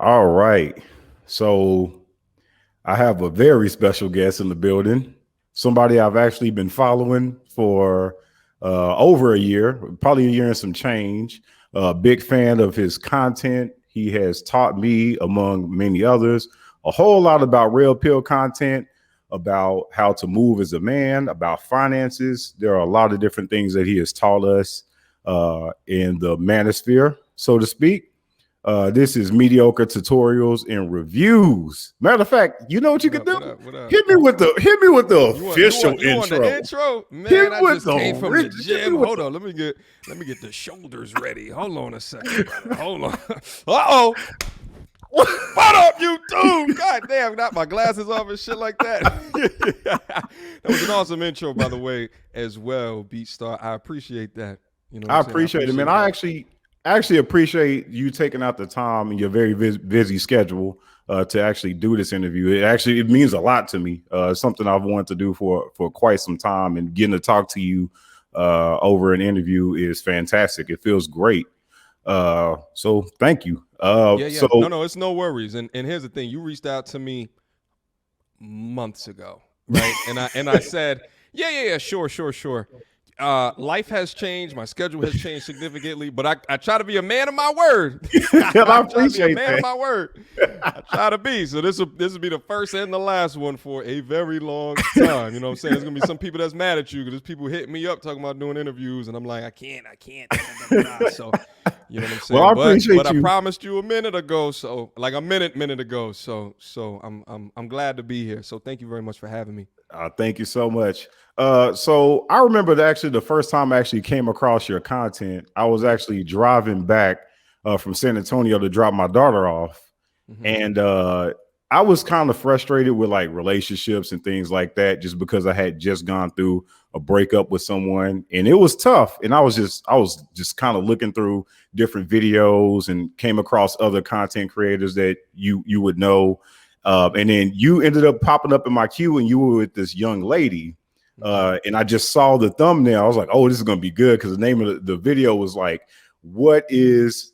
All right. So I have a very special guest in the building. Somebody I've actually been following for over a year, probably a year and some change. Big fan of his content. He has taught me, among many others, a whole lot about real pill content, about how to move as a man, about finances. There are a lot of different things that he has taught us in the manosphere, so to speak. This is Mediocre Tutorials and Reviews. Matter of fact, you know what you What can up? do? What up? What up? Hit me with the You want you official want you want the intro. intro? Hit Man, me I with just the came from the original. Hit me gym. with Hold the on, let me get the shoulders ready. Hold on a second, brother. Hold on. Uh-oh. What up, YouTube? God damn, got my glasses off and shit like that. That was an awesome intro, by the way, as well, Beatstar. I appreciate that. You know what I I'm saying? I appreciate it, man. appreciate I that. actually appreciate you taking out the time in your very busy schedule to actually do this interview. It means a lot to me. It's something I've wanted to do for quite some time, and getting to talk to you over an interview is fantastic. It feels great. So thank you. Yeah. No, it's no worries. And here's the thing: you reached out to me months ago, right? And I said, yeah, sure. Life has changed. My schedule has changed significantly, but I try to be a man of my word. I I try to be a appreciate man of that. my word. I try to be. So this will be the first and the last one for a very long time. You know what I'm saying? There's gonna be some people that's mad at you because there's people hitting me up talking about doing interviews, and I'm like, I can't. So you know what I'm saying? Well, I but appreciate I you. promised you a minute ago, so like a minute ago. So I'm glad to be here. So thank you very much for having me. Thank you so much. So I remember that actually the first time I actually came across your content, I was actually driving back from San Antonio to drop my daughter off. Mm-hmm. And I was kind of frustrated with like relationships and things like that, just because I had just gone through a breakup with someone, and it was tough. And I was just kind of looking through different videos and came across other content creators that you would know. And then you ended up popping up in my queue, and you were with this young lady. And I just saw the thumbnail. I was like, oh, this is going to be good, because the name of the video was like, what is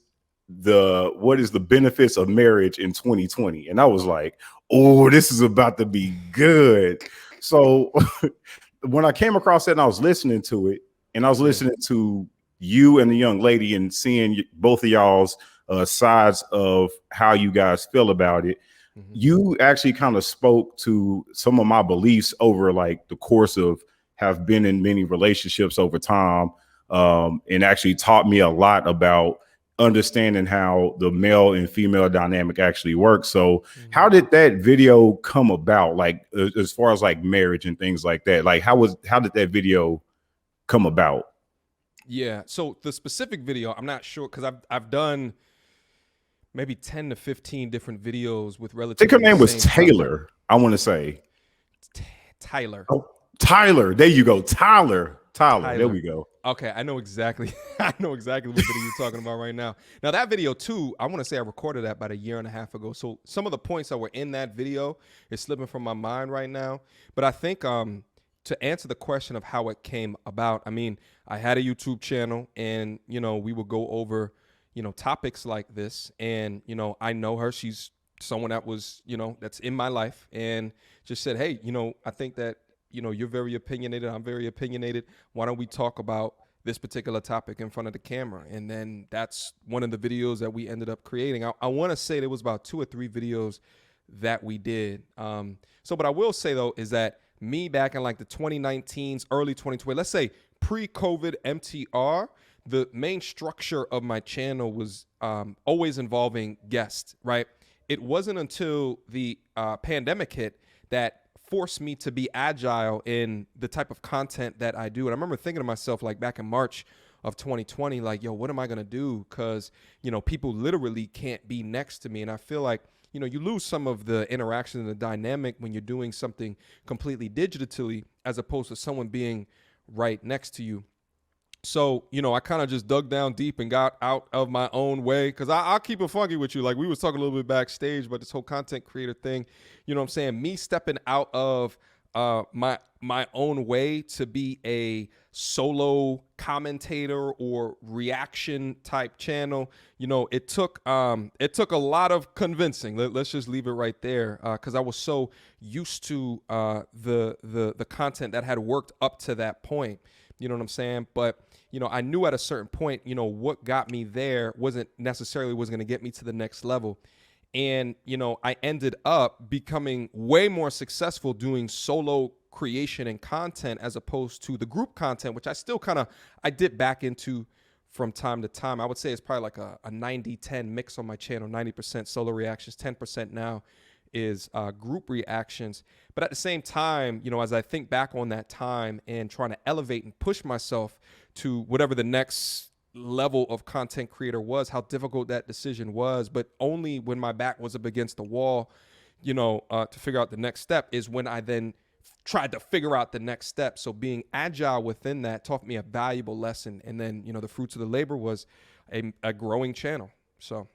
the benefits of marriage in 2020? And I was like, oh, this is about to be good. So when I came across that and I was listening to it, and I was listening to you and the young lady and seeing both of y'all's sides of how you guys feel about it, you actually kind of spoke to some of my beliefs over like the course of have been in many relationships over time, and actually taught me a lot about understanding how the male and female dynamic actually works. So how did that video come about, like as far as like marriage and things like that? Like how did that video come about? Yeah. So the specific video, I'm not sure, because I've done maybe 10 to 15 different videos with I relatively think her name the was same Taylor, I want to say. Tyler. Oh, Tyler. There you go. Tyler. There we go. Okay, I know exactly. I know exactly what video you're talking about right now. Now that video too, I want to say I recorded that about a year and a half ago. So some of the points that were in that video is slipping from my mind right now. But I think to answer the question of how it came about, I mean, I had a YouTube channel, and we would go over topics like this, and I know her. She's someone that was that's in my life, and just said, hey, I think that you're very opinionated, I'm very opinionated, why don't we talk about this particular topic in front of the camera? And then that's one of the videos that we ended up creating. I want to say there was about 2 or 3 videos that we did. But I will say though, is that me back in like the 2019s, early 2020, let's say pre-COVID MTR, the main structure of my channel was always involving guests, right? It wasn't until the pandemic hit that forced me to be agile in the type of content that I do. And I remember thinking to myself, like back in March of 2020, like, yo, what am I going to do? Because, people literally can't be next to me. And I feel like, you lose some of the interaction and the dynamic when you're doing something completely digitally, as opposed to someone being right next to you. So, I kind of just dug down deep and got out of my own way, because I'll keep it funky with you. Like we was talking a little bit backstage, but this whole content creator thing, you know what I'm saying? Me stepping out of my own way to be a solo commentator or reaction type channel. You know, it took a lot of convincing. Let's just leave it right there, because I was so used to the content that had worked up to that point. You know what I'm saying? But you know, I knew at a certain point, you know, what got me there wasn't necessarily was going to get me to the next level. And, you know, I ended up becoming way more successful doing solo creation and content as opposed to the group content, which I still I dip back into from time to time. I would say it's probably like a 90-10 mix on my channel, 90% solo reactions, 10% now is group reactions. But at the same time, you know, as I think back on that time and trying to elevate and push myself to whatever the next level of content creator was, how difficult that decision was, but only when my back was up against the wall, you know, to figure out the next step is when I then tried to figure out the next step. So being agile within that taught me a valuable lesson. And then, you know, the fruits of the labor was a growing channel. So.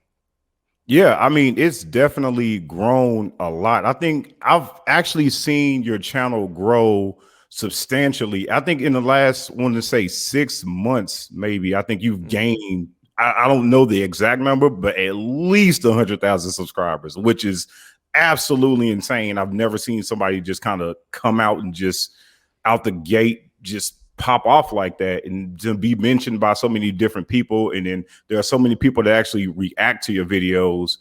Yeah, I mean, it's definitely grown a lot. I think I've actually seen your channel grow substantially. I think in the last, want to say 6 months, maybe, I think you've gained, I don't know the exact number, but at least 100,000 subscribers, which is absolutely insane. I've never seen somebody just kind of come out and just out the gate, just pop off like that and to be mentioned by so many different people. And then there are so many people that actually react to your videos,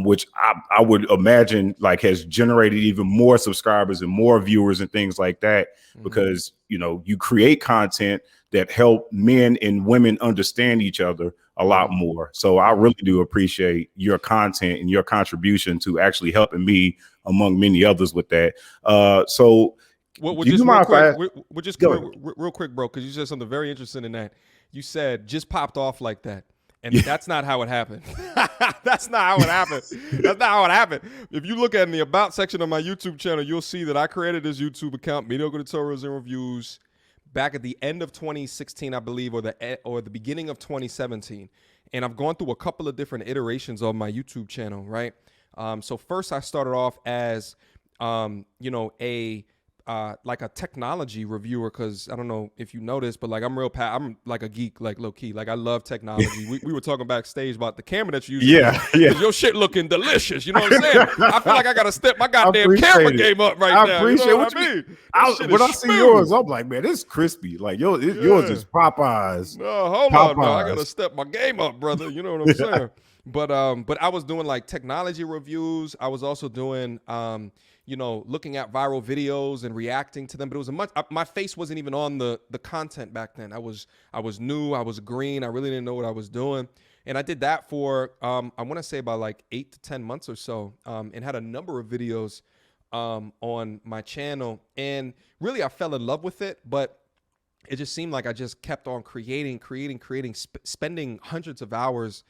which I would imagine like has generated even more subscribers and more viewers and things like that, because, you know, you create content that help men and women understand each other a lot more. So I really do appreciate your content and your contribution to actually helping me among many others with that. So Well, just real quick, real quick, bro, because you said something very interesting in that. You said just popped off like that. And that's not how it happened. That's not how it happened. That's not how it happened. If you look at in the About section of my YouTube channel, you'll see that I created this YouTube account, Mediocre Tutorials and Reviews, back at the end of 2016, I believe, or the beginning of 2017. And I've gone through a couple of different iterations of my YouTube channel, right? So first I started off as, you know, like a technology reviewer, because I don't know if you noticed, but like I'm like a geek, like low key. Like I love technology. we were talking backstage about the camera that you use. Yeah. Your shit looking delicious. You know what I'm saying? I feel like I gotta step my goddamn camera game up right now. I appreciate you know what I mean? When I see yours, I'm like, man, it's crispy. Like yours is Popeyes. No, hold on, no. I gotta step my game up, brother. You know what I'm saying? But I was doing like technology reviews. I was also doing you know, looking at viral videos and reacting to them. But it was my face wasn't even on the content back then. I was new, I was green, I really didn't know what I was doing. And I did that for I want to say about like 8 to 10 months or so, and had a number of videos on my channel. And really I fell in love with it, but it just seemed like I just kept on creating, spending hundreds of hours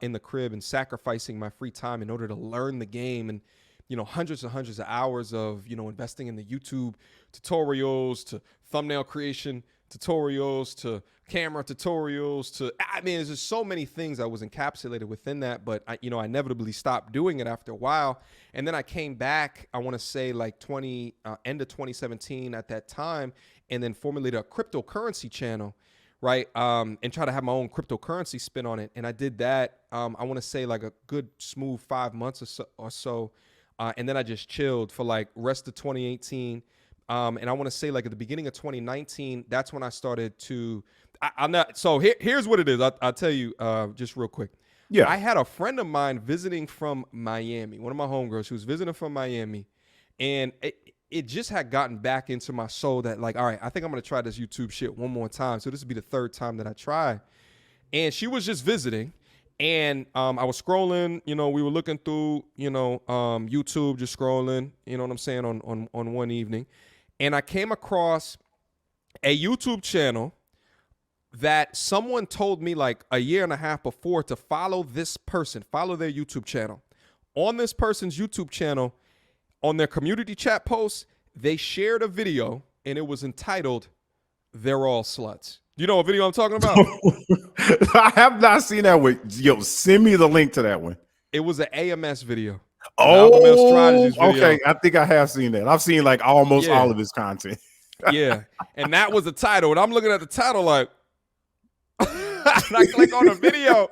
in the crib and sacrificing my free time in order to learn the game. And you know, hundreds and hundreds of hours of, you know, investing in the YouTube tutorials, to thumbnail creation tutorials, to camera tutorials, to, I mean, there's just so many things that was encapsulated within that. But I inevitably stopped doing it after a while. And then I came back, I want to say like end of 2017 at that time, and then formulated a cryptocurrency channel, right? And try to have my own cryptocurrency spin on it. And I did that, I want to say like a good smooth 5 months or so. And then I just chilled for like rest of 2018. And I want to say like at the beginning of 2019, that's when I started to, so here's what it is. I'll tell you just real quick. Yeah. I had a friend of mine visiting from Miami, one of my homegirls who was visiting from Miami. And it just had gotten back into my soul that like, all right, I think I'm going to try this YouTube shit one more time. So this would be the third time that I try. And she was just visiting. And I was scrolling, you know, we were looking through, you know, YouTube, just scrolling, you know what I'm saying, on one evening. And I came across a YouTube channel that someone told me like a year and a half before to follow this person, follow their YouTube channel. On this person's YouTube channel, on their community chat posts, they shared a video and it was entitled, "They're All Sluts." You know what video I'm talking about? I have not seen that one. Yo, send me the link to that one. It was an AMS video. The Alpha Male Strategies Okay. video. I think I have seen that. I've seen like almost all Yeah, of his content. yeah. And that was the title. And I'm looking at the title like, and I click on the video,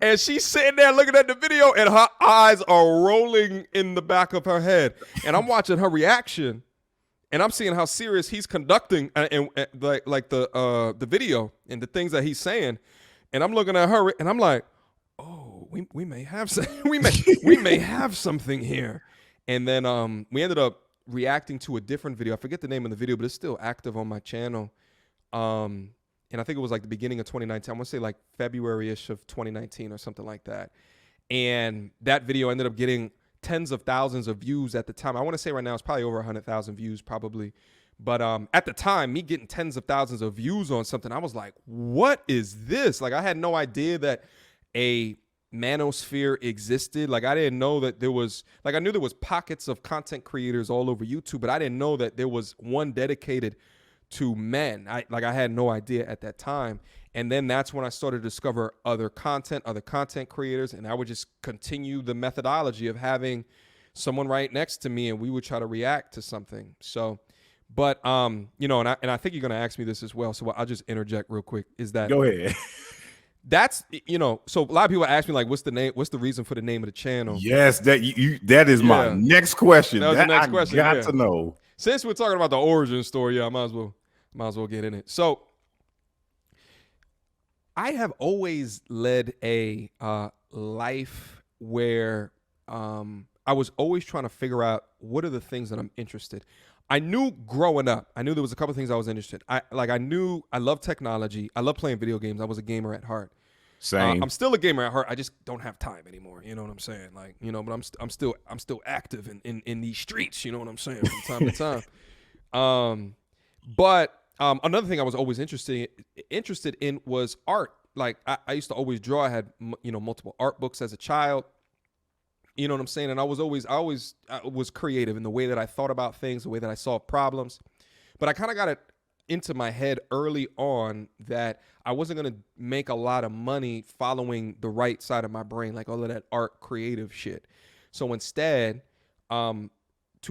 and she's sitting there looking at the video, and her eyes are rolling in the back of her head. And I'm watching her reaction, and I'm seeing how serious he's conducting, and like the video and the things that he's saying. And I'm looking at her, and I'm like, oh, we may have some, we may have something here. And then we ended up reacting to a different video. I forget the name of the video, but it's still active on my channel. And I think it was like the beginning of 2019. I want to say like February-ish of 2019 or something like that. And that video ended up getting tens of thousands of views at the time. I want to say right now it's probably over 100,000 views probably. But at the time, me getting tens of thousands of views on something, I was like, what is this? Like, I had no idea that a manosphere existed. Like, I didn't know that there was, like, I knew there was pockets of content creators all over YouTube, but I didn't know that there was one dedicated to men. I had no idea at that time. And then that's when I started to discover other content creators, and I would just continue the methodology of having someone right next to me, and we would try to react to something. So, but you know, and I think you're gonna ask me this as well. So I'll just interject real quick. Is that Go ahead. that's, you know, so a lot of people ask me like, what's the reason for the name of the channel? Yes, that is my next question. That was the next question. Got to know. Since we're talking about the origin story, I might as well get in it. So I have always led a life where I was always trying to figure out what are the things that I'm interested. I knew growing up, I knew there was a couple of things I was interested. I knew I love technology. I love playing video games. I was a gamer at heart. Same. I'm still a gamer at heart. I just don't have time anymore. You know what I'm saying? Like, you know, but I'm still active in these streets. You know what I'm saying? From time to time. But another thing I was always interested in was art. Like I used to always draw. I had multiple art books as a child. You know what I'm saying? And I was creative in the way that I thought about things, the way that I solved problems. But I kind of got it into my head early on that I wasn't going to make a lot of money following the right side of my brain, like all of that art creative shit. So instead, to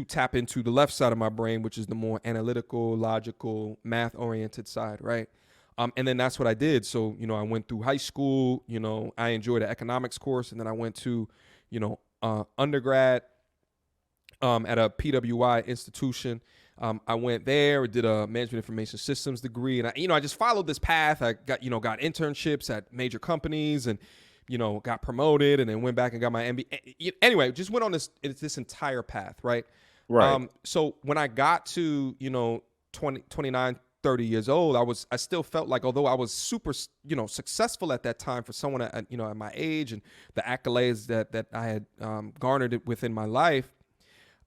tap into the left side of my brain, which is the more analytical, logical, math-oriented side, right? And then that's what I did. So, you know, I went through high school, you know, I enjoyed an economics course, and then I went to, you know, undergrad at a PWI institution. I went there, did a management information systems degree, and I just followed this path. I got internships at major companies, and got promoted, and then went back and got my MBA. Anyway, just went on this entire path, right? Right. So when I got to 29, 30 years old, I still felt like, although I was super successful at that time for someone at my age, and the accolades that I had garnered within my life,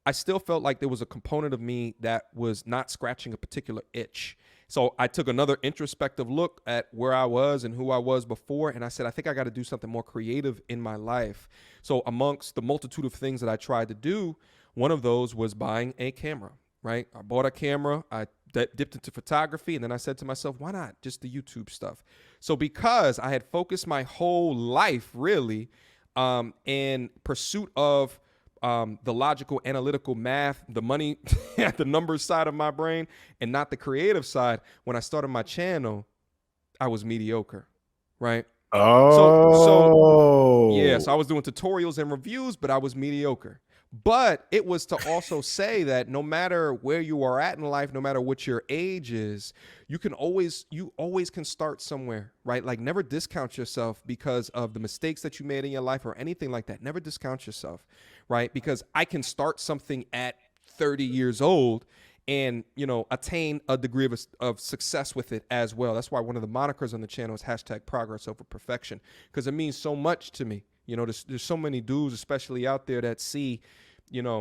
I still felt like there was a component of me that was not scratching a particular itch. So I took another introspective look at where I was and who I was before, and I said, I think I got to do something more creative in my life. So amongst the multitude of things that I tried to do, one of those was buying a camera, right? I bought a camera, I dipped into photography, and then I said to myself, why not just the YouTube stuff? So because I had focused my whole life really in pursuit of the logical, analytical math, the money at the numbers side of my brain, and not the creative side, when I started my channel, I was mediocre, right? So I was doing tutorials and reviews, but I was mediocre. But it was to also say that no matter where you are at in life, no matter what your age is, you always can start somewhere, right? Like, never discount yourself because of the mistakes that you made in your life or anything like that. Never discount yourself, right? Because I can start something at 30 years old and, attain a degree of success with it as well. That's why one of the monikers on the channel is #progress over perfection, because it means so much to me. There's so many dudes, especially out there, that see, the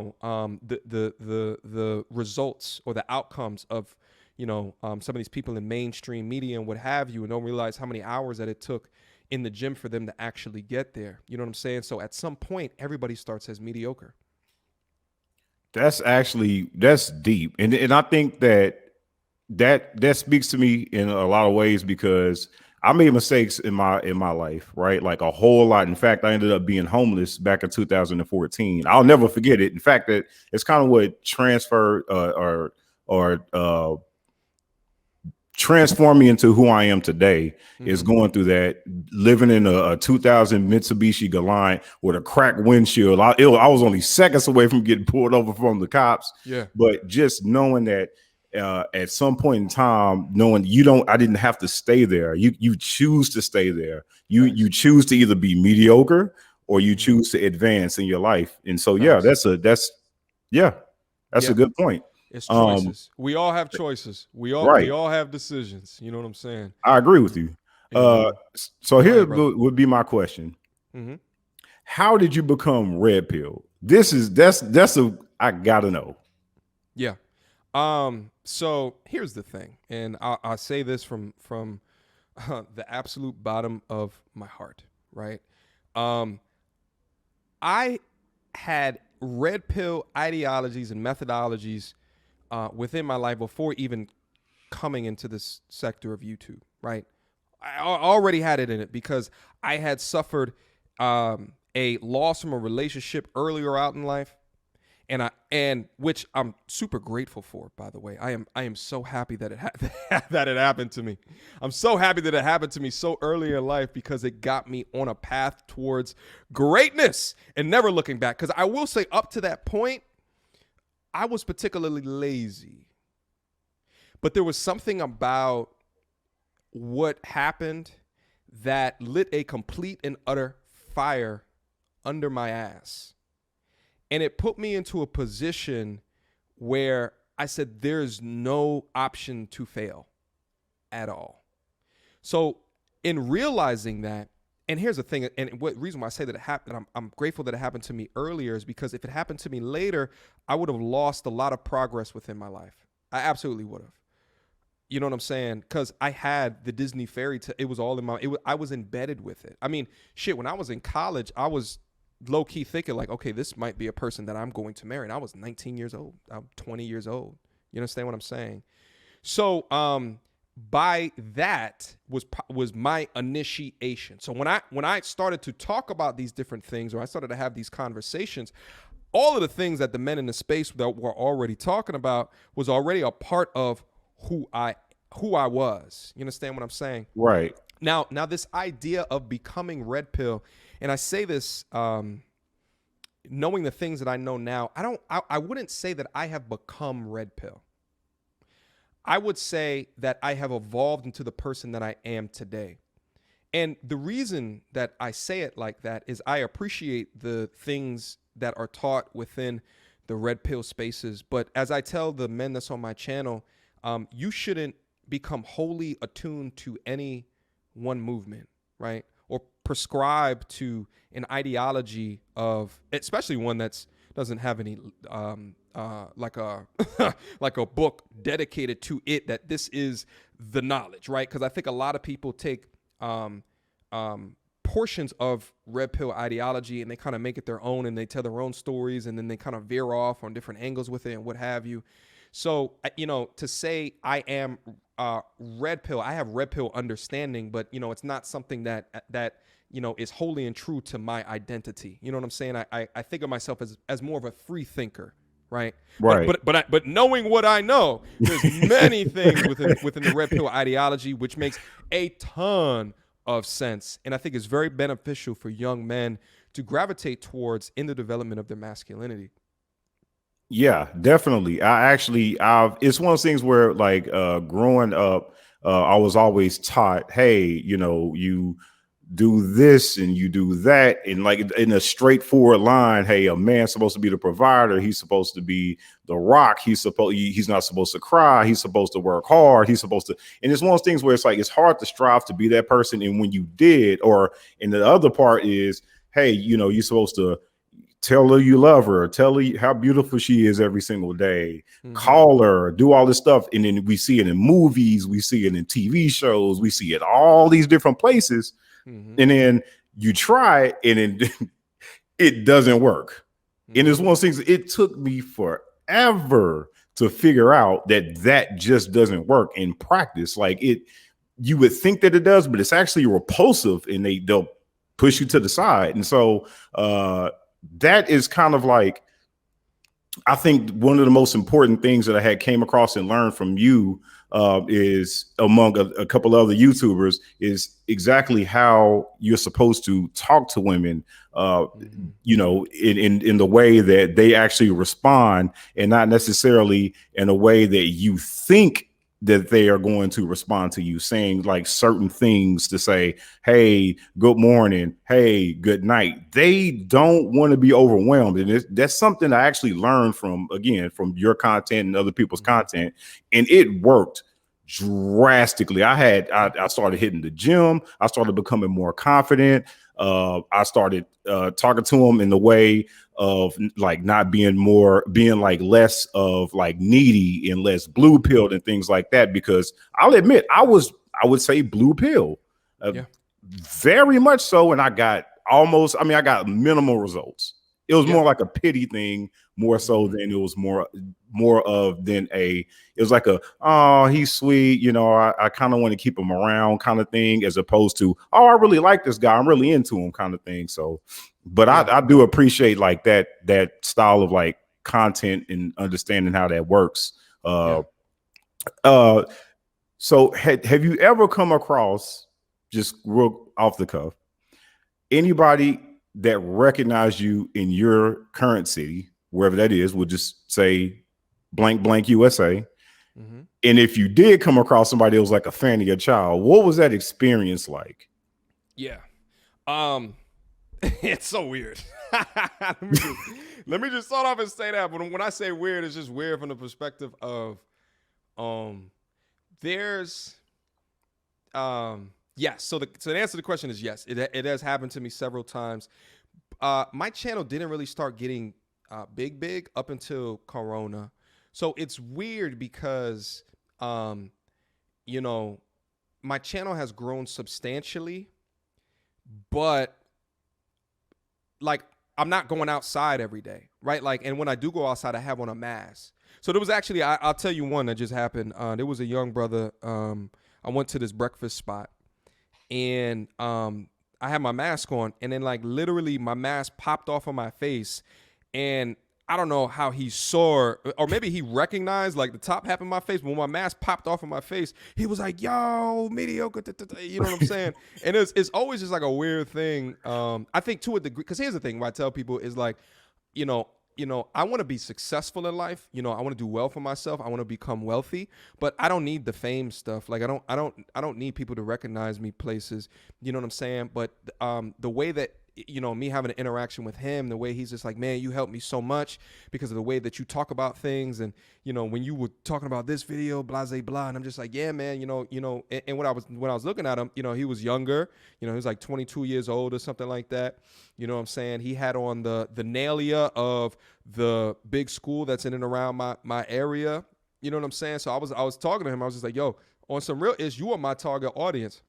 results or the outcomes of, some of these people in mainstream media and what have you, and don't realize how many hours that it took in the gym for them to actually get there. You know what I'm saying? So at some point, everybody starts as mediocre. That's deep. And I think that speaks to me in a lot of ways, because I made mistakes in my life, right? Like a whole lot. In fact, I ended up being homeless back in 2014. I'll never forget it. In fact, that it's kind of what transferred or transformed me into who I am today is Mm-hmm. going through that, living in a 2000 Mitsubishi Galant with a cracked windshield. I was only seconds away from getting pulled over from the cops, Yeah. but just knowing that at some point in time, knowing I didn't have to stay there. You choose to stay there. You Facts. choose to either be mediocre or you Mm-hmm. choose to advance in your life. And so, yeah, Facts. yeah, that's a Yeah. good point. It's Um, choices. We all have choices. We right. all have decisions. You know what I'm saying? I agree with you. You know. So Go here ahead, brother. would be my question: Mm-hmm. how did you become red pill? That's a I gotta know. Yeah. So here's the thing, and I say this from the absolute bottom of my heart, right? Um, I had red pill ideologies and methodologies within my life before even coming into this sector of YouTube, right? Already had it in it because I had suffered a loss from a relationship earlier out in life, and which I'm super grateful for, by the way. I am so happy that that it happened to me. I'm so happy that it happened to me so early in life because it got me on a path towards greatness and never looking back. Because I will say, up to that point, I was particularly lazy, but there was something about what happened that lit a complete and utter fire under my ass. And it put me into a position where I said, there's no option to fail at all. So in realizing that, and here's the thing, and what reason why I say that it happened, I'm grateful that it happened to me earlier, is because if it happened to me later, I would have lost a lot of progress within my life. I absolutely would have. You know what I'm saying? Because I had the Disney fairy tale. It was all in I was embedded with it. I mean, shit, when I was in college, I was low key thinking like, okay, this might be a person that I'm going to marry. And I was 19 years old. I'm 20 years old. You understand what I'm saying? So, by that was my initiation. So when I started to talk about these different things, or I started to have these conversations, all of the things that the men in the space that were already talking about was already a part of who I was. You understand what I'm saying? Right. Now this idea of becoming red pill, and I say this knowing the things that I know now, I wouldn't say that I have become red pill. I would say that I have evolved into the person that I am today. And the reason that I say it like that is I appreciate the things that are taught within the red pill spaces. But as I tell the men that's on my channel, you shouldn't become wholly attuned to any one movement, right? Or prescribe to an ideology of, especially one that's doesn't have any like a like a book dedicated to it, that this is the knowledge, right? Because I think a lot of people take portions of red pill ideology and they kind of make it their own, and they tell their own stories, and then they kind of veer off on different angles with it and what have you. So, you know, to say I am red pill, I have red pill understanding, but, you know, it's not something that you know, is wholly and true to my identity. You know what I'm saying? I think of myself as more of a free thinker, right? Right. But knowing what I know, there's many things within the red pill ideology which makes a ton of sense, and I think is very beneficial for young men to gravitate towards in the development of their masculinity. Yeah, definitely. It's one of those things where like growing up, I was always taught, hey, you know, you do this and you do that, and like in a straightforward line, hey, a man's supposed to be the provider, he's supposed to be the rock, he's not supposed to cry, he's supposed to work hard, he's supposed to, and it's one of those things where it's like it's hard to strive to be that person. And when you did, or and the other part is, hey, you know, you're supposed to tell her you love her, tell her how beautiful she is every single day, Mm-hmm. call her, do all this stuff. And then we see it in movies, we see it in TV shows, we see it all these different places. Mm-hmm. And then you try it and it doesn't work. And it's Mm-hmm. one of those things, it took me forever to figure out that just doesn't work in practice. Like you would think that it does, but it's actually repulsive, and they'll push you to the side. And so that is kind of like, I think one of the most important things that I had came across and learned from you is, among a couple other YouTubers, is exactly how you're supposed to talk to women, you know, in the way that they actually respond, and not necessarily in a way that you think that they are going to respond to you, saying like certain things to say, hey, good morning, hey, good night. They don't want to be overwhelmed. And that's something I actually learned from, again, from your content and other people's content. And it worked drastically. I started hitting the gym. I started becoming more confident. I started talking to them in the way of like not being like less of like needy and less blue pilled and things like that, because I'll admit I would say blue pill, very much so. And I got minimal results. It was more like a pity thing, more so than it was it was like oh, he's sweet, you know, I kind of want to keep him around kind of thing, as opposed to, oh, I really like this guy, I'm really into him kind of thing. So, but I do appreciate like that style of like content and understanding how that works. So have you ever come across, just real off the cuff, anybody that recognized you in your current city, wherever that is, we'll just say blank, blank USA. And if you did come across somebody that was like a fan of your child, what was that experience like? Yeah. It's so weird. Let me just start off and say that. But when I say weird, it's just weird from the perspective of, there's, yes. So the answer to the question is yes. It has happened to me several times. My channel didn't really start getting big up until Corona. So it's weird because, you know, my channel has grown substantially, but like I'm not going outside every day, right? Like, and when I do go outside, I have on a mask. So there was actually, I'll tell you one that just happened. There was a young brother. I went to this breakfast spot, and I had my mask on, and then like literally my mask popped off on my face, and I don't know how he saw, or maybe he recognized like the top half of my face. But when my mask popped off of my face, he was like, yo, mediocre, you know what I'm saying? And it's always just like a weird thing. I think to a degree, because here's the thing, what I tell people is like, you know, I want to be successful in life. You know, I want to do well for myself. I want to become wealthy, but I don't need the fame stuff. Like I don't need people to recognize me places. You know what I'm saying? But the way that, you know, me having an interaction with him, the way he's just like, man, you helped me so much because of the way that you talk about things. And, you know, when you were talking about this video, blah, blah, blah. And I'm just like, yeah, man, you know, and when I was looking at him, you know, he was younger, you know, he was like 22 years old or something like that. You know what I'm saying? He had on the Nalia of the big school that's in and around my area. You know what I'm saying? So I was talking to him. I was just like, yo, on some real you are my target audience.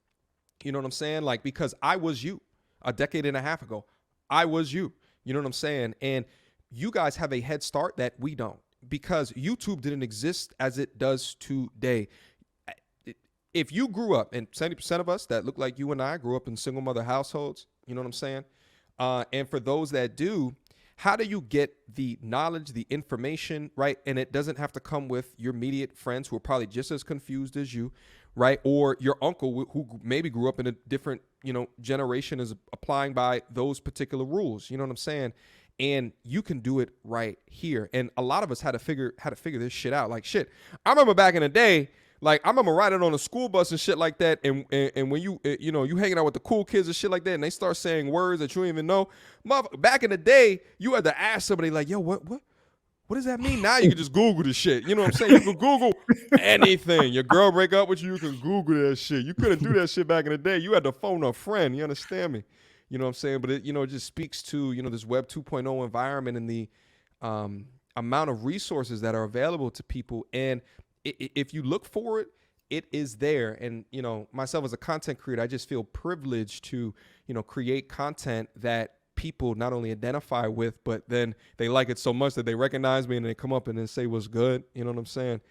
You know what I'm saying? Like, because I was you. A decade and a half ago, I was you. You know what I'm saying? And you guys have a head start that we don't, because YouTube didn't exist as it does today. If you grew up, and 70% of us that look like you and I grew up in single mother households, you know what I'm saying? And for those that do, how do you get the knowledge, the information, right? And it doesn't have to come with your immediate friends who are probably just as confused as you, right? Or your uncle who maybe grew up in a different, you know, generation is applying by those particular rules. You know what I'm saying? And you can do it right here. And a lot of us had to figure this shit out. Like, shit, I remember back in the day, like I remember riding on a school bus and shit like that. And when you know, you hanging out with the cool kids and shit like that, and they start saying words that you don't even know. Back in the day, you had to ask somebody like, yo, what does that mean? Now you can just Google the shit. You know what I'm saying? You can Google anything. Your girl break up with you, you can Google that shit. You couldn't do that shit back in the day. You had to phone a friend. You understand me? You know what I'm saying? But it, you know, it just speaks to, you know, this Web 2.0 environment and the amount of resources that are available to people. And if you look for it, it is there. And, you know, myself as a content creator, I just feel privileged to, you know, create content that people not only identify with, but then they like it so much that they recognize me and they come up and then say what's good. You know what I'm saying?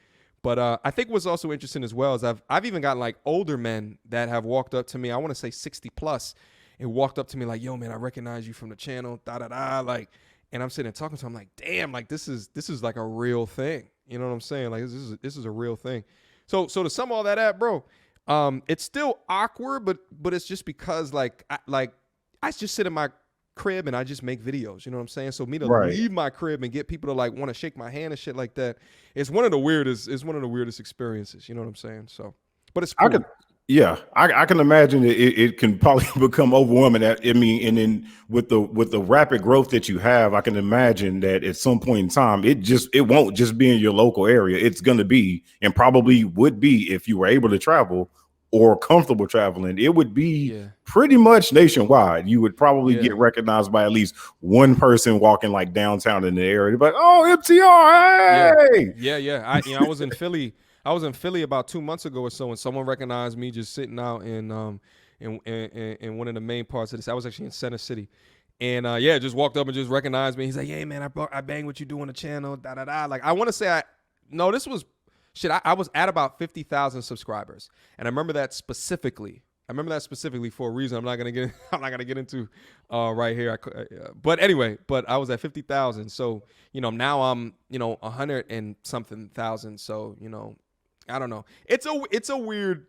But I think what's also interesting as well is I've even gotten like older men that have walked up to me. I want to say 60 plus, and walked up to me like, "Yo, man, I recognize you from the channel." Da da da. Like, and I'm sitting there talking to him like, "Damn, like this is like a real thing." You know what I'm saying? Like this is a real thing. So to sum all that up, bro, it's still awkward, but it's just because I just sit in my crib and I just make videos. You know what I'm saying? So me to Right. leave my crib and get people to like want to shake my hand and shit like that, it's one of the weirdest. It's one of the weirdest experiences. You know what I'm saying? So, but it's I cool. could, yeah, I can imagine it can probably become overwhelming. I mean, and then with the rapid growth that you have, I can imagine that at some point in time, it won't just be in your local area. It's going to be, and probably would be, if you were able to travel or comfortable traveling, it would be Yeah. pretty much nationwide. You would probably Yeah. get recognized by at least one person walking like downtown in the area. But oh, MTR, Yeah. hey, Yeah. I was in Philly. I was in Philly about 2 months ago or so, and someone recognized me just sitting out in one of the main parts of this. I was actually in Center City, and yeah, just walked up and just recognized me. He's like, "Hey, man, I bang what you do on the channel." Da da da. Like, I want to say no, this was shit. I was at about 50,000 subscribers, and I remember that specifically. I remember that specifically for a reason. I'm not gonna get. I'm not gonna get into right here. But anyway, but I was at 50,000. So now I'm 100 and something thousand. So I don't know. It's a weird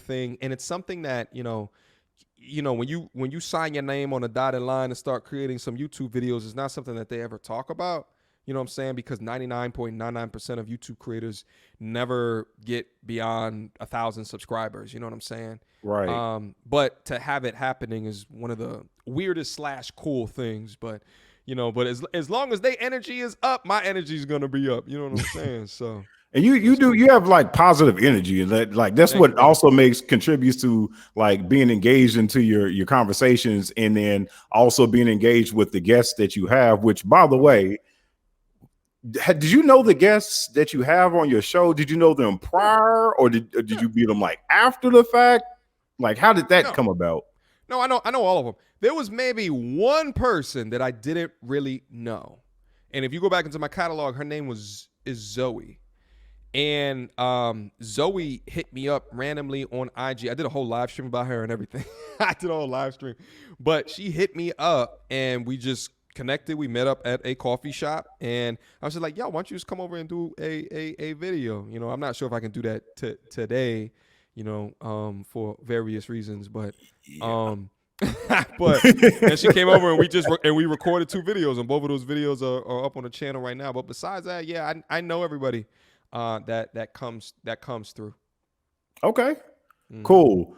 thing, and it's something that when you sign your name on a dotted line and start creating some YouTube videos, it's not something that they ever talk about. You know what I'm saying? Because 99.99% of YouTube creators never get beyond 1,000 subscribers. You know what I'm saying? right. But to have it happening is one of the weirdest / cool things. But but as long as their energy is up, my energy is gonna be up. You know what I'm saying? So. And you have like positive energy, and that's Thank you, what brother. also contributes to like being engaged into your conversations, and then also being engaged with the guests that you have. Which, by the way, did you know the guests that you have on your show? Did you know them prior, or did Yeah. you meet them like after the fact? Like, how did that No. come about? No, I know all of them. There was maybe one person that I didn't really know. And if you go back into my catalog, her name is Zoe. And Zoe hit me up randomly on IG. I did a whole live stream about her and everything. I did a whole live stream. But she hit me up and we just connected. We met up at a coffee shop. And I was just like, yo, why don't you just come over and do a video? I'm not sure if I can do that today, for various reasons. But Yeah. but and she came over and we recorded 2 videos, and both of those videos are up on the channel right now. But besides that, yeah, I know everybody that comes through. Okay, Mm-hmm. cool.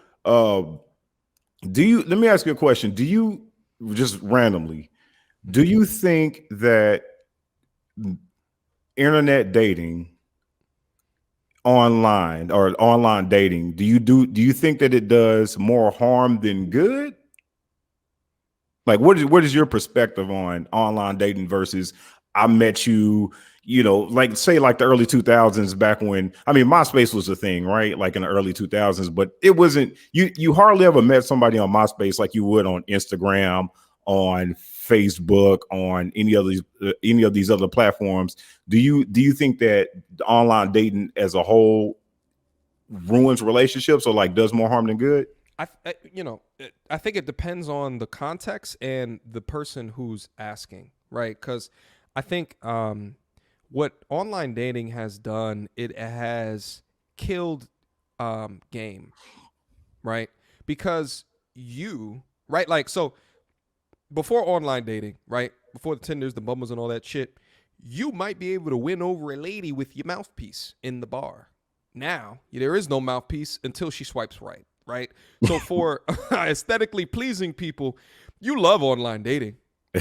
Let me ask you a question. Do you, just randomly, do Mm-hmm. you think that internet dating online, or online dating, do you think that it does more harm than good? Like, what is your perspective on online dating versus I met you, like say like the early 2000s, back when, I mean, MySpace was a thing, right? Like in the early 2000s, but it wasn't, you hardly ever met somebody on MySpace like you would on Instagram, on Facebook, on any of these other platforms. Do you think that the online dating as a whole ruins relationships, or like does more harm than good? I think it depends on the context and the person who's asking, right? Because I think what online dating has done, it has killed game, right? Because right, like, so before online dating, right, before the Tinders, the Bumbles, and all that shit, you might be able to win over a lady with your mouthpiece in the bar. Now there is no mouthpiece until she swipes right. Right. So for aesthetically pleasing people, you love online dating.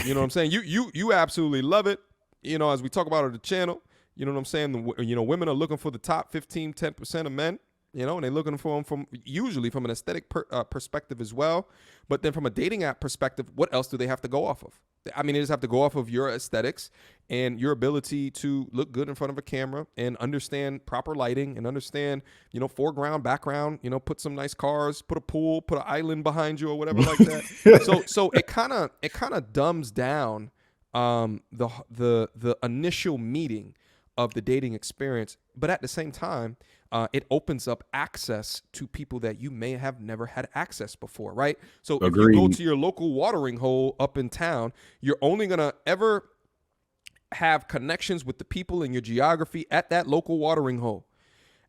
You know what I'm saying? You absolutely love it. As we talk about on the channel, you know what I'm saying? Women are looking for the top 15, 10% of men, and they're looking for them usually from an aesthetic perspective as well. But then from a dating app perspective, what else do they have to go off of? I mean, they just have to go off of your aesthetics and your ability to look good in front of a camera and understand proper lighting and understand, foreground, background, put some nice cars, put a pool, put an island behind you or whatever like that. So it kind of dumbs down the initial meeting of the dating experience. But at the same time, it opens up access to people that you may have never had access before, right? So if you go Agreed. to your local watering hole up in town, you're only going to ever have connections with the people in your geography at that local watering hole.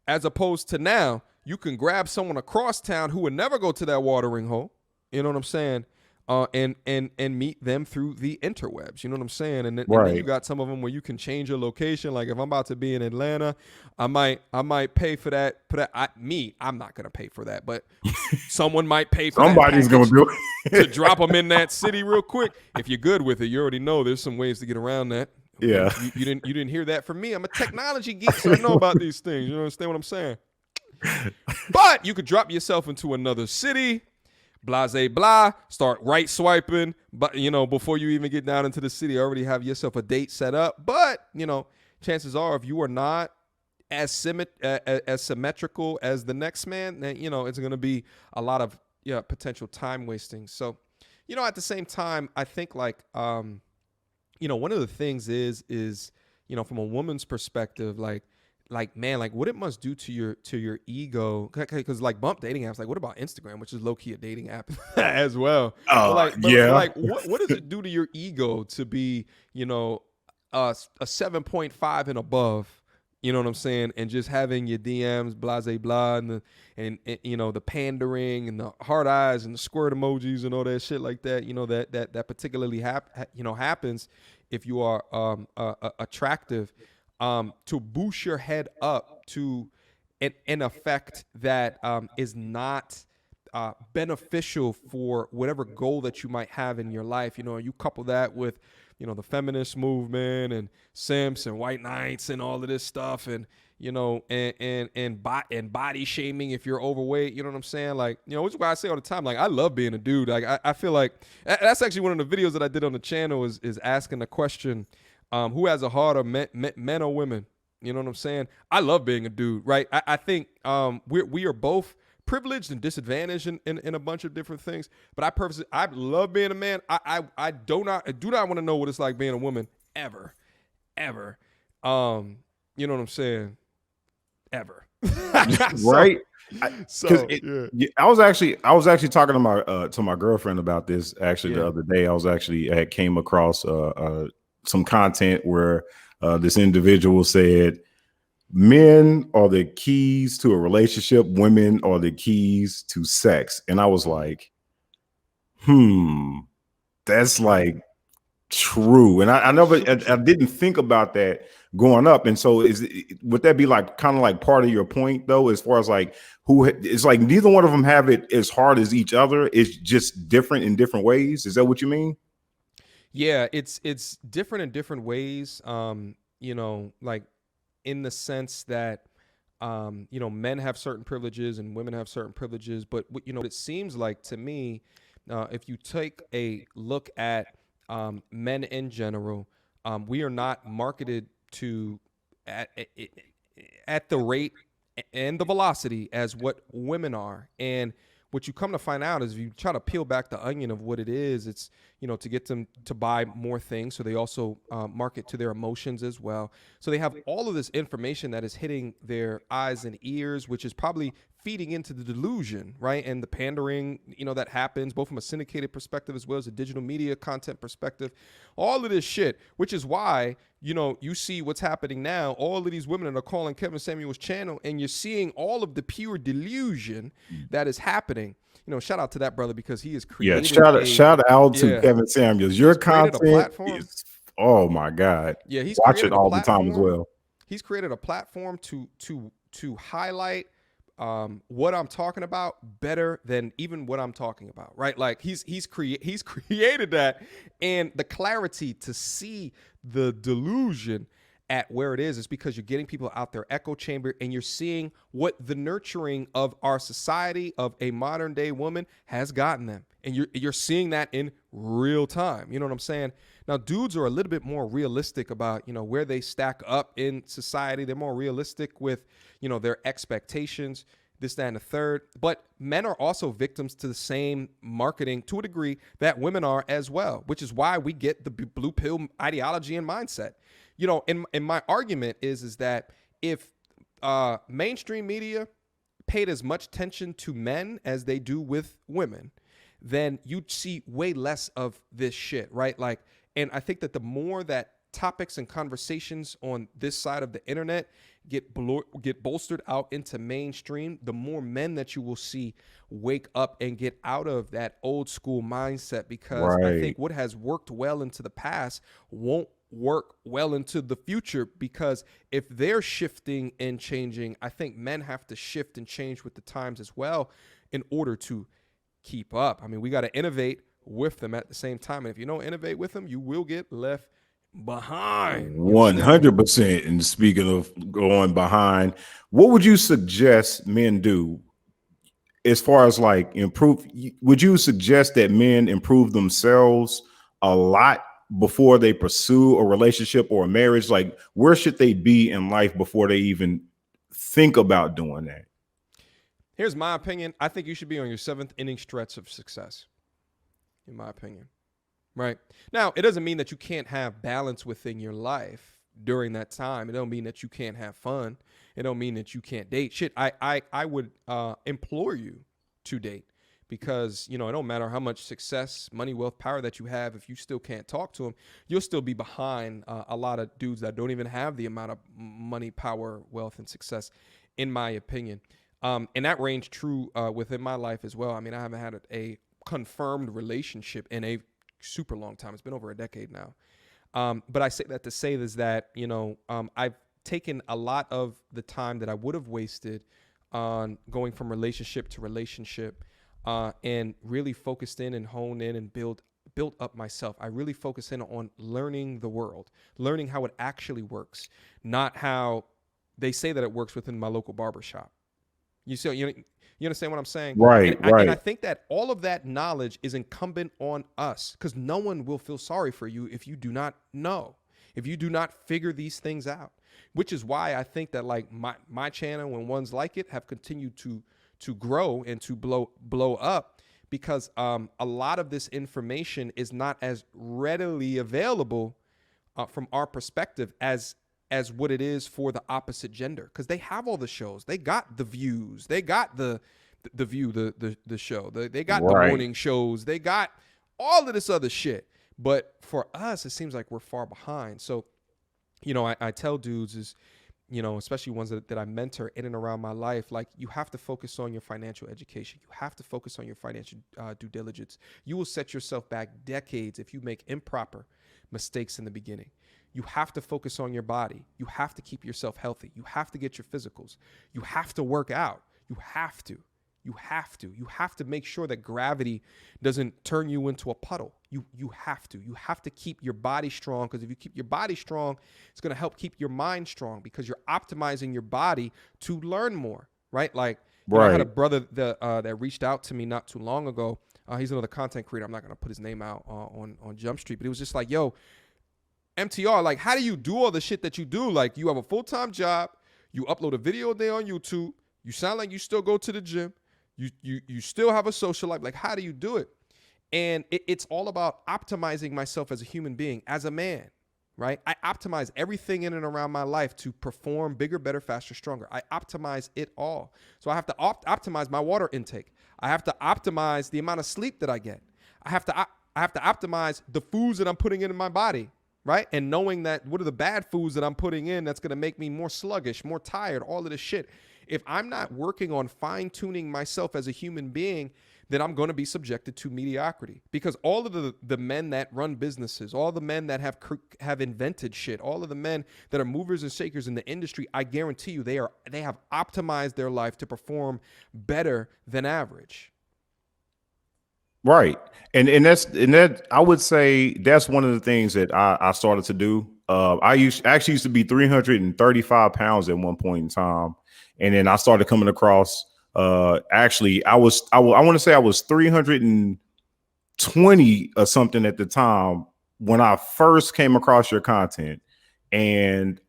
As opposed to now, you can grab someone across town who would never go to that watering hole. You know what I'm saying? And meet them through the interwebs. You know what I'm saying? And then you Right. got some of them where you can change your location. Like if I'm about to be in Atlanta, I might pay for that. I'm not gonna pay for that, but someone might pay for that Somebody's gonna package do to it. drop them in that city real quick. If you're good with it, you already know there's some ways to get around that. Okay, Yeah. you didn't hear that from me. I'm a technology geek, so I know about these things. You understand what I'm saying? But you could drop yourself into another city, blase blah, start right swiping, but before you even get down into the city, already have yourself a date set up. But chances are, if you are not as symmetrical as the next man, then it's going to be a lot of potential time wasting. So at the same time, I think like one of the things is from a woman's perspective, like man, like what it must do to your ego, because like bump dating apps, like what about Instagram, which is low key a dating app as well. But Yeah. like what does it do to your ego to be a 7.5 and above? You know what I'm saying? And just having your DMs, blase blah, and the pandering and the heart eyes and the squirt emojis and all that shit like that. That particularly happens if you are attractive. To boost your head up to an effect that is not beneficial for whatever goal that you might have in your life. You couple that with the feminist movement and simps and white knights and all of this stuff, and and body shaming if you're overweight. You know what I'm saying? Like, which is why I say all the time, like, I love being a dude. Like, I feel like that's actually one of the videos that I did on the channel is asking the question, who has a harder, men or women? You know what I'm saying? I love being a dude, right? I think we are both privileged and disadvantaged in a bunch of different things. But I love being a man. I do not want to know what it's like being a woman ever. You know what I'm saying? Ever. Right. Because Yeah. I was actually talking to my girlfriend about this actually the other day. I had came across some content where this individual said men are the keys to a relationship, women are the keys to sex. And I was like, that's like true. And I never, I didn't think about that going up. And so would that be like kind of like part of your point though, as far as like it's like neither one of them have it as hard as each other. It's just different in different ways. Is that what you mean? Yeah, it's different in different ways. Like in the sense that men have certain privileges and women have certain privileges. But what it seems like to me, if you take a look at men in general, we are not marketed to at the rate and the velocity as what women are. And what you come to find out is if you try to peel back the onion of what it is, it's, to get them to buy more things. So they also market to their emotions as well. So they have all of this information that is hitting their eyes and ears, which is probably feeding into the delusion, right? And the pandering, that happens both from a syndicated perspective as well as a digital media content perspective. All of this shit, which is why, you see what's happening now. All of these women that are calling Kevin Samuel's channel, and you're seeing all of the pure delusion that is happening. Shout out to that brother because he is creating. Shout out to Kevin Samuels. Your content is, oh my God. Yeah, he's watch it all the time as well. He's created a platform to highlight what I'm talking about better than even what I'm talking about, right? Like he's created that, and the clarity to see the delusion at where it is because you're getting people out their echo chamber, and you're seeing what the nurturing of our society of a modern day woman has gotten them, and you're seeing that in real time. You know what I'm saying? Now, dudes are a little bit more realistic about where they stack up in society. They're more realistic with their expectations. this, that, and the third. But men are also victims to the same marketing to a degree that women are as well, which is why we get the blue pill ideology and mindset. You know, and my argument is that if mainstream media paid as much attention to men as they do with women, then you'd see way less of this shit, right? Like, and I think that the more that topics and conversations on this side of the internet get bolstered out into mainstream, the more men that you will see wake up and get out of that old school mindset, because I think what has worked well into the past won't work well into the future, because if they're shifting and changing, I think men have to shift and change with the times as well in order to keep up. I mean, we got to innovate with them at the same time. And if you don't innovate with them, you will get left behind. 100%. And speaking of going behind, what would you suggest men do as far as like improve? Would you suggest that men improve themselves a lot before they pursue a relationship or a marriage? Like, where should they be in life before they even think about doing that? Here's my opinion. I think you should be on your 7th inning stretch of success, in my opinion. Right. Now, it doesn't mean that you can't have balance within your life during that time. It don't mean that you can't have fun. It don't mean that you can't date. Shit, I would implore you to date, because, you know, it don't matter how much success, money, wealth, power that you have. If you still can't talk to them, you'll still be behind a lot of dudes that don't even have the amount of money, power, wealth, and success, in my opinion. And that range true within my life as well. I mean, I haven't had a confirmed relationship in a super long time. It's been over a decade now. But I say that to say is that, you know, I've taken a lot of the time that I would have wasted on going from relationship to relationship and really focused in and honed in and built up myself. I really focus in on learning the world, learning how it actually works, not how they say that it works within my local barbershop. You understand what I'm saying? Right, and I think that all of that knowledge is incumbent on us, because no one will feel sorry for you if you do not know, if you do not figure these things out, which is why I think that like my channel and ones like it have continued to grow and to blow up, because a lot of this information is not as readily available from our perspective as what it is for the opposite gender, because they have all the shows. They got the views. They got the view, the show. They got the morning shows. They got all of this other shit. But for us, it seems like we're far behind. So, you know, I tell dudes is, you know, especially ones that I mentor in and around my life, like, you have to focus on your financial education. You have to focus on your financial due diligence. You will set yourself back decades if you make improper mistakes in the beginning. You have to focus on your body. You have to keep yourself healthy. You have to get your physicals. You have to work out. You have to. You have to make sure that gravity doesn't turn you into a puddle. You have to keep your body strong, because if you keep your body strong, it's going to help keep your mind strong, because you're optimizing your body to learn more, right? Like, you know, I had a brother that reached out to me not too long ago. He's another content creator. I'm not going to put his name out on Jump Street, but he was just like, yo, MTR, like, how do you do all the shit that you do? Like, you have a full-time job, you upload a video a day on YouTube, you sound like you still go to the gym, you still have a social life. Like, how do you do it? And it's all about optimizing myself as a human being, as a man, right? I optimize everything in and around my life to perform bigger, better, faster, stronger. I optimize it all. So I have to optimize my water intake. I have to optimize the amount of sleep that I get. I have to optimize the foods that I'm putting in my body, right? And knowing that what are the bad foods that I'm putting in that's going to make me more sluggish, more tired, all of this shit. If I'm not working on fine-tuning myself as a human being, then I'm going to be subjected to mediocrity, because all of the men that run businesses, all the men that have invented shit, all of the men that are movers and shakers in the industry, I guarantee you they have optimized their life to perform better than average. Right. And that I would say that's one of the things that I started to do. I used to be 335 pounds at one point in time. And then I started coming across, actually I want to say I was 320 or something at the time when I first came across your content, and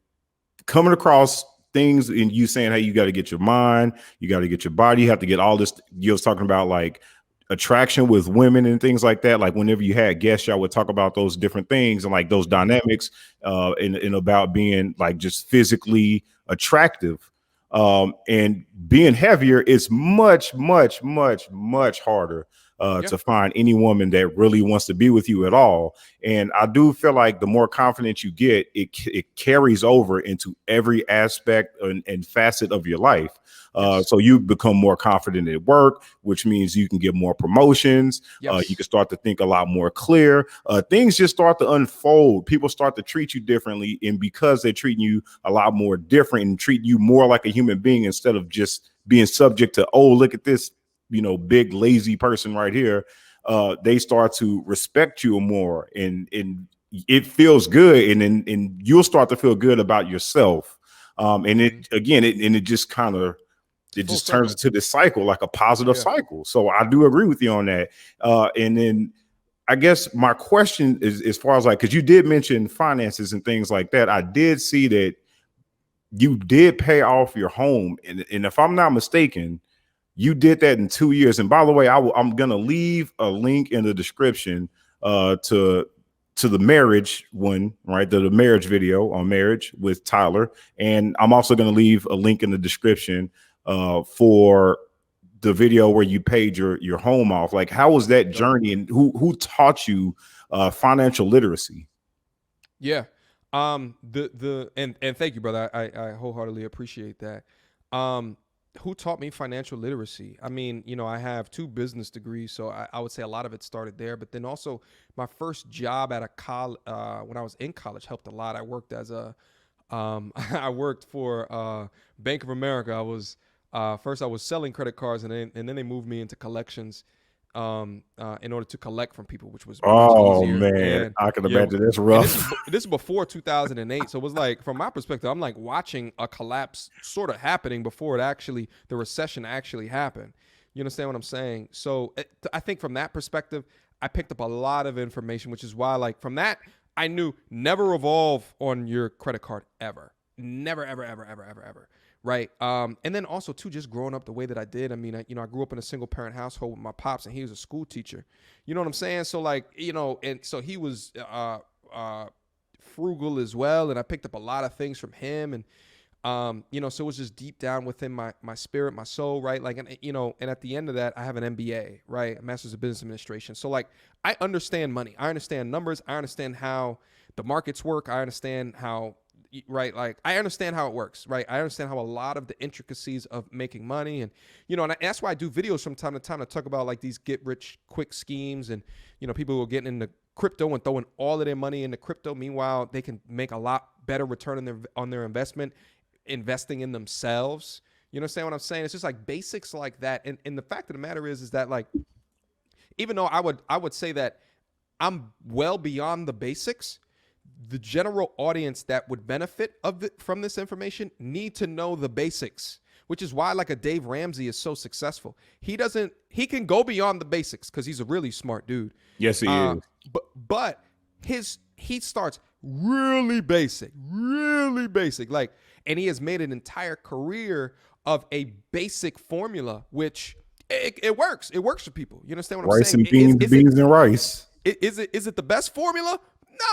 coming across things, and you saying, hey, you got to get your mind, you got to get your body, you have to get all this. You was talking about like attraction with women and things like that. Like whenever you had guests, y'all would talk about those different things and like those dynamics, and about being like just physically attractive. And being heavier is much, much, much, much harder Yeah. to find any woman that really wants to be with you at all. And I do feel like the more confident you get, it carries over into every aspect and facet of your life. Yes. So you become more confident at work, which means you can get more promotions. You Yes. can start to think a lot more clear. Things just start to unfold. People start to treat you differently. And because they're treating you a lot more different and treat you more like a human being instead of just being subject to, oh, look at this, big lazy person right here. They start to respect you more, and it feels good. And you'll start to feel good about yourself. And it just kind of, it Full just turns circle. into this cycle, like a positive Yeah. cycle. So I do agree with you on that. And then I guess my question is, as far as like, because you did mention finances and things like that, I did see that you did pay off your home. And if I'm not mistaken, you did that in 2 years. And by the way, I'm going to leave a link in the description to the marriage one, right? The marriage video on marriage with Tyler. And I'm also going to leave a link in the description for the video where you paid your home off. Like, how was that Dope. journey, and who taught you financial literacy? Yeah. And thank you, brother. I wholeheartedly appreciate that. Who taught me financial literacy? I mean, I have 2 business degrees, so I would say a lot of it started there. But then also my first job at a college, when I was in college, helped a lot. I worked as a, I worked for Bank of America. First I was selling credit cards, and then they moved me into collections, in order to collect from people, which was much Oh easier. man, And I can yeah, imagine that's and this is rough. this is before 2008, so it was like, from my perspective, I'm like watching a collapse sort of happening before the recession actually happened. You understand what I'm saying? So I think from that perspective, I picked up a lot of information, which is why, like, from that, I knew never revolve on your credit card ever, never, ever, ever, ever, ever, ever. Right. And then also too, just growing up the way that I did. I mean, I grew up in a single parent household with my pops, and he was a school teacher. You know what I'm saying? So like, and so he was frugal as well, and I picked up a lot of things from him. And so it was just deep down within my spirit, my soul, right? Like, and at the end of that, I have an MBA, right? A Master's of Business Administration. So like, I understand money, I understand numbers, I understand how the markets work, I understand how, right, like, I understand how it works, right? I understand how a lot of the intricacies of making money, and that's why I do videos from time to time to talk about like these get rich quick schemes, and people who are getting into crypto and throwing all of their money into crypto. Meanwhile, they can make a lot better return on their investment investing in themselves. You understand what I'm saying? It's just like basics like that. And the fact of the matter is that, like, even though I would say that I'm well beyond the basics, the general audience that would benefit from this information need to know the basics, which is why like a Dave Ramsey is so successful. He can go beyond the basics because he's a really smart dude. Yes, he is. But he starts really basic, like, and he has made an entire career of a basic formula, which it works. It works for people. You understand what I'm Rice saying? and beans, beans and rice. Is it the best formula?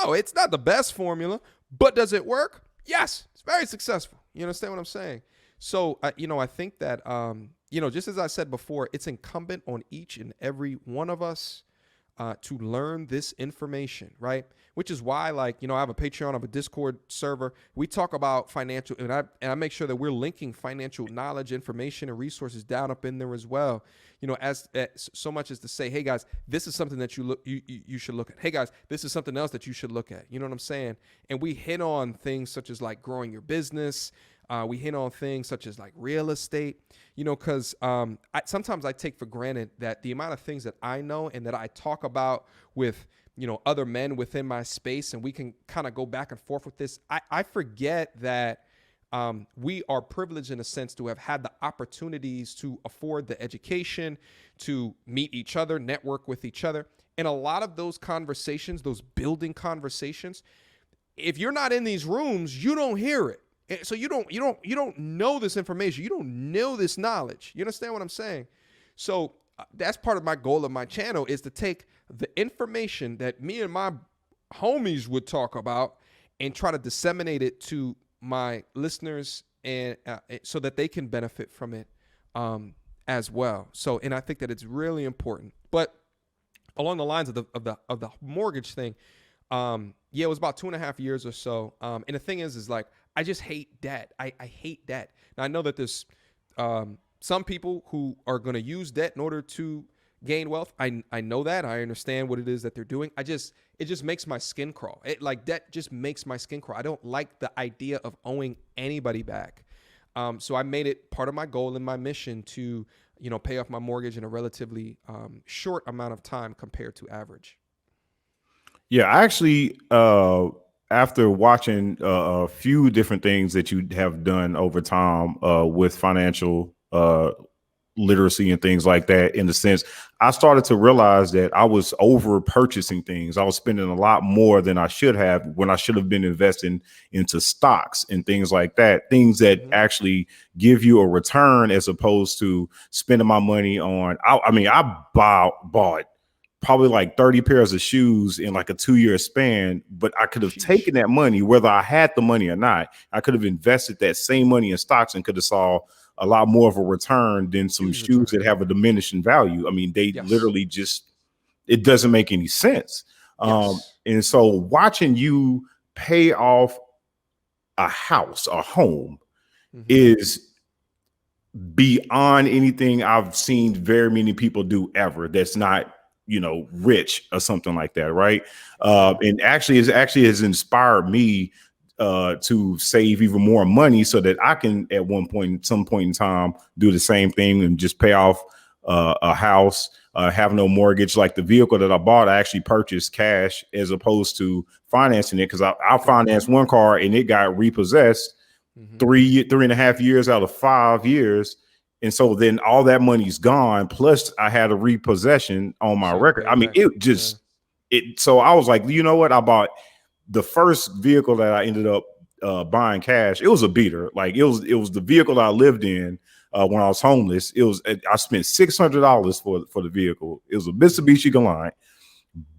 No, it's not the best formula, but does it work? Yes, it's very successful. You understand what I'm saying? So, I think that, just as I said before, it's incumbent on each and every one of us to learn this information, right? Which is why, like, I have a Patreon, I have a Discord server. We talk about financial, and I make sure that we're linking financial knowledge, information, and resources down up in there as well. As so much as to say, hey guys, this is something that you should look at. Hey guys, this is something else that you should look at. You know what I'm saying? And we hit on things such as like growing your business. We hit on things such as like real estate, because sometimes I take for granted that the amount of things that I know and that I talk about with, other men within my space, and we can kind of go back and forth with this. I forget that we are privileged in a sense to have had the opportunities to afford the education, to meet each other, network with each other. And a lot of those conversations, those building conversations, if you're not in these rooms, you don't hear it. So you don't know this information. You don't know this knowledge. You understand what I'm saying? So that's part of my goal of my channel, is to take the information that me and my homies would talk about and try to disseminate it to my listeners, and so that they can benefit from it as well. So, and I think that it's really important. But along the lines of the mortgage thing, yeah, it was about 2.5 years or so. And the thing is like, I just hate debt. I hate debt. Now I know that there's some people who are going to use debt in order to gain wealth. I know that. I understand what it is that they're doing. It just makes my skin crawl. Like, debt just makes my skin crawl. I don't like the idea of owing anybody back. So I made it part of my goal and my mission to, pay off my mortgage in a relatively short amount of time compared to average. Yeah, I actually, after watching a few different things that you have done over time with financial literacy and things like that, in the sense, I started to realize that I was over purchasing things. I was spending a lot more than I should have, when I should have been investing into stocks and things like that, things that actually give you a return, as opposed to spending my money on, I bought probably like 30 pairs of shoes in like a 2-year span, but I could have taken that money, whether I had the money or not. I could have invested that same money in stocks and could have saw a lot more of a return than some shoes that have a diminishing value. I mean, they literally just, it doesn't make any sense. And so watching you pay off a house, a home, is beyond anything I've seen very many people do ever. That's not, rich or something like that. Right. And actually has inspired me to save even more money, so that I can, at some point in time, do the same thing and just pay off a house, have no mortgage. Like the vehicle that I bought, I actually purchased cash as opposed to financing it, because I financed one car and it got repossessed 3.5 years out of 5 years. And so then all that money's gone. Plus I had a repossession on my record. I mean, so I was like, you know what? I bought the first vehicle that I ended up buying cash. It was a beater. Like, it was the vehicle that I lived in when I was homeless. I spent $600 for the vehicle. It was a Mitsubishi Galant.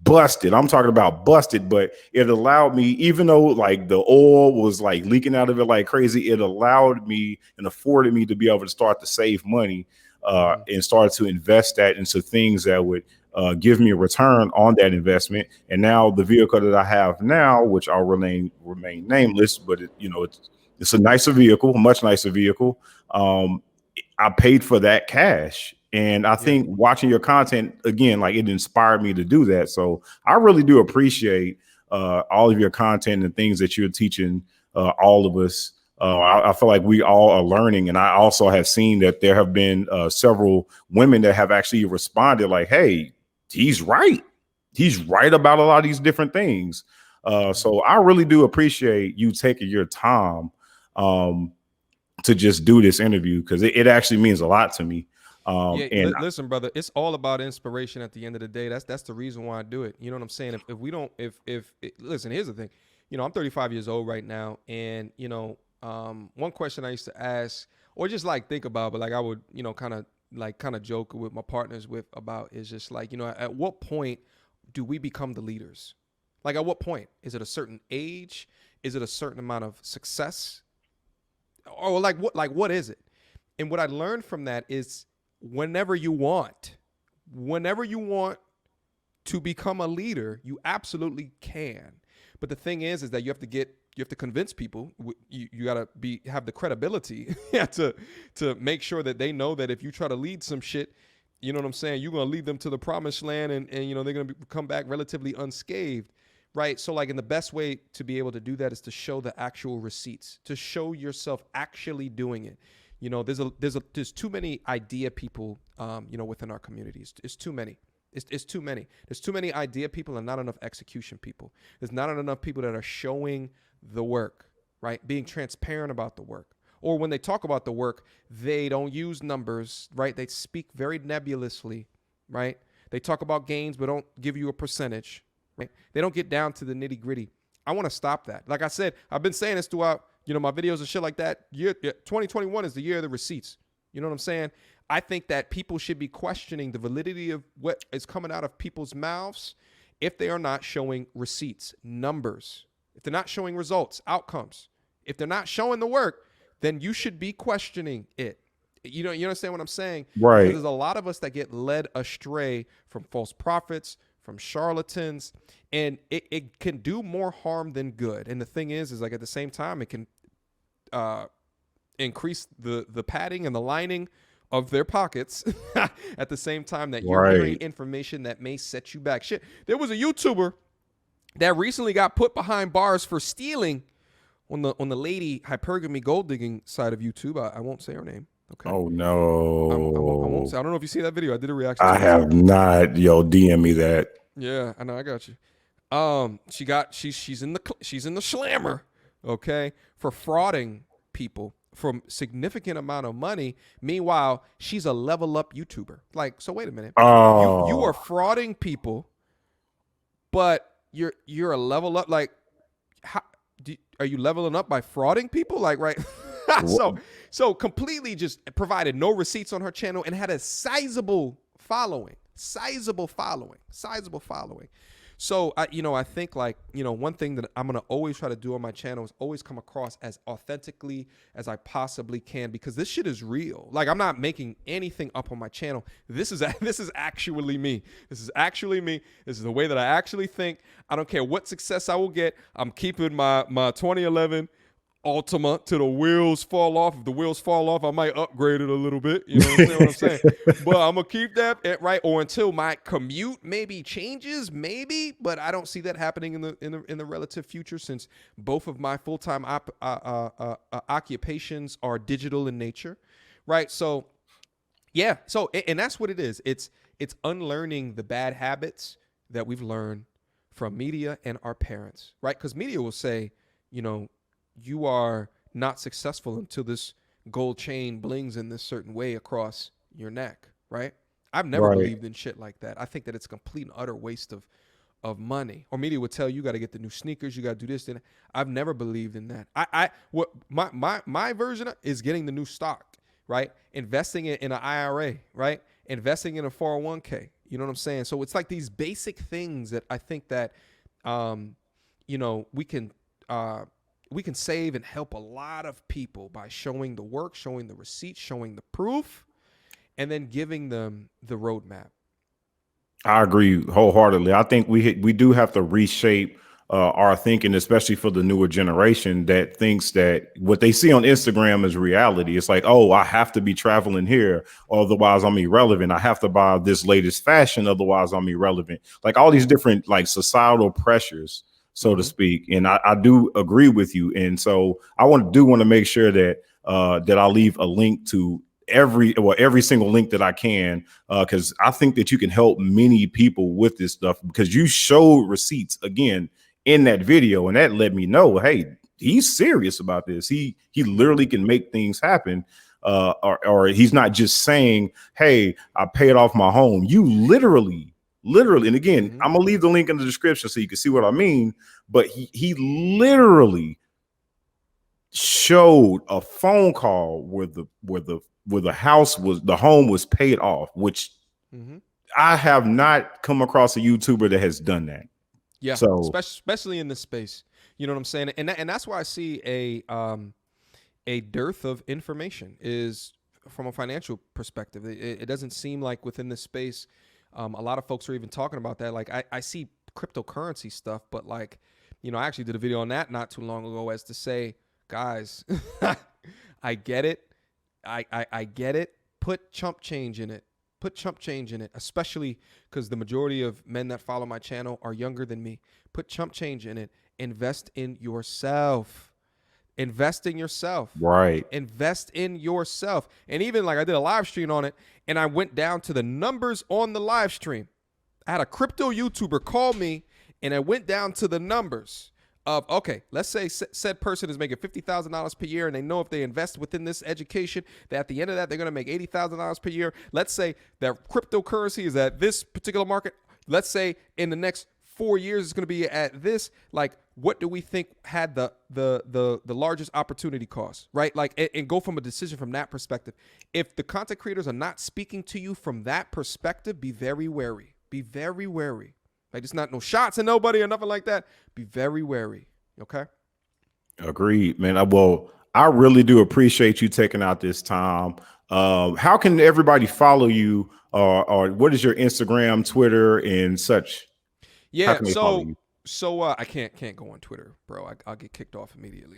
Busted. I'm talking about busted, but it allowed me, even though like the oil was like leaking out of it like crazy, it allowed me and afforded me to be able to start to save money and start to invest that into things that would give me a return on that investment. And now the vehicle that I have now, which I'll remain nameless, but it's a nicer vehicle, a much nicer vehicle. I paid for that cash. And I think watching your content, again, like, it inspired me to do that. So I really do appreciate all of your content and things that you're teaching all of us. I feel like we all are learning. And I also have seen that there have been several women that have actually responded like, hey, he's right. He's right about a lot of these different things. So I really do appreciate you taking your time to just do this interview, because it actually means a lot to me. Listen, brother, it's all about inspiration at the end of the day. That's the reason why I do it. You know what I'm saying? Listen, here's the thing. I'm 35 years old right now, and one question I used to ask, or just like think about, but like I would, kind of joke with my partners about, is just like, at what point do we become the leaders? Like, at what point? Is it a certain age? Is it a certain amount of success? Or what is it? And what I learned from that is, whenever you want to become a leader, you absolutely can. But the thing is that you have to convince people. You got to have the credibility to make sure that they know that if you try to lead some shit, you know what I'm saying, you're going to lead them to the promised land, and they're going to come back relatively unscathed. Right. So like, and the best way to be able to do that is to show the actual receipts, to show yourself actually doing it. There's too many idea people, within our communities. It's too many. It's too many. There's too many idea people and not enough execution people. There's not enough people that are showing the work, right? Being transparent about the work. Or when they talk about the work, they don't use numbers, right? They speak very nebulously, right? They talk about gains, but don't give you a percentage, right? They don't get down to the nitty gritty. I want to stop that. Like I said, I've been saying this throughout my videos and shit like that. 2021 is the year of the receipts. You know what I'm saying? I think that people should be questioning the validity of what is coming out of people's mouths if they are not showing receipts, numbers, if they're not showing results, outcomes. If they're not showing the work, then you should be questioning it. You understand what I'm saying? Right. Because there's a lot of us that get led astray from false prophets, from charlatans, and it can do more harm than good. And the thing is like at the same time, it can increase the padding and the lining of their pockets at the same time that you're hearing information that may set you back. Shit, there was a YouTuber that recently got put behind bars for stealing on the lady hypergamy gold digging side of YouTube. I won't say her name. Okay. Oh no. I won't say. I don't know if you see that video. I did a reaction. I have not. Yo, DM me that. Yeah, I know. I got you. She's in the slammer. Okay, for frauding people from significant amount of money. Meanwhile, she's a level up YouTuber. Like, so wait a minute. Oh. You are frauding people, but you're a level up. Like, how are you leveling up by frauding people? Like, right? So completely just provided no receipts on her channel and had a sizable following. So I think like, one thing that I'm going to always try to do on my channel is always come across as authentically as I possibly can, because this shit is real. Like, I'm not making anything up on my channel. This is actually me. This is actually me. This is the way that I actually think. I don't care what success I will get. I'm keeping my 2011 Ultima till the wheels fall off. If the wheels fall off, I might upgrade it a little bit. You know what I'm saying? But I'm gonna keep that right, or until my commute maybe changes, maybe. But I don't see that happening in the relative future, since both of my full-time occupations are digital in nature, right? So yeah, and that's what it is. It's unlearning the bad habits that we've learned from media and our parents, right? Because media will say, you are not successful until this gold chain blings in this certain way across your neck, right? I've never believed in shit like that. I think that it's a complete and utter waste of money. Or media would tell you got to get the new sneakers, you got to do this. And I've never believed in that. My version is getting the new stock, right? Investing it in an IRA, right? Investing in a 401k. You know what I'm saying? So it's like these basic things that I think that, we can save and help a lot of people by showing the work, showing the receipts, showing the proof, and then giving them the roadmap. I agree wholeheartedly. I think we do have to reshape our thinking, especially for the newer generation that thinks that what they see on Instagram is reality. It's like, oh, I have to be traveling here, otherwise I'm irrelevant. I have to buy this latest fashion, otherwise I'm irrelevant. Like all these different like societal pressures, so to speak. And I do agree with you. And so I want to make sure that that I leave a link to every single link that I can, because I think that you can help many people with this stuff, because you showed receipts again in that video, and that let me know, hey, he's serious about this. He literally can make things happen. Or he's not just saying, hey, I paid off my home. You literally, and again, I'm gonna leave the link in the description so you can see what I mean. But he literally showed a phone call where the home was paid off, which I have not come across a YouTuber that has done that. Yeah, so especially in this space, you know what I'm saying, and that's why I see a dearth of information is from a financial perspective. It doesn't seem like within this space, a lot of folks are even talking about that. Like I see cryptocurrency stuff, but like, I actually did a video on that not too long ago as to say, guys, I get it. I get it. Put chump change in it. Put chump change in it, especially because the majority of men that follow my channel are younger than me. Put chump change in it. Invest in yourself. Invest in yourself. Right. Invest in yourself. And even like I did a live stream on it, and I went down to the numbers on the live stream. I had a crypto YouTuber call me, and I went down to the numbers of, okay, let's say said person is making $50,000 per year, and they know if they invest within this education, that at the end of that, they're going to make $80,000 per year. Let's say that cryptocurrency is at this particular market. Let's say in the next 4 years it's going to be at this. Like, what do we think had the largest opportunity cost, right? Like, and go from a decision from that perspective. If the content creators are not speaking to you from that perspective, be very wary. Be very wary. Like, it's not no shots at nobody or nothing like that. Be very wary. Okay. Agreed, man. I really do appreciate you taking out this time. How can everybody follow you, or what is your Instagram, Twitter, and such? How Yeah. can they follow you? So I can't go on Twitter, bro. I'll get kicked off immediately.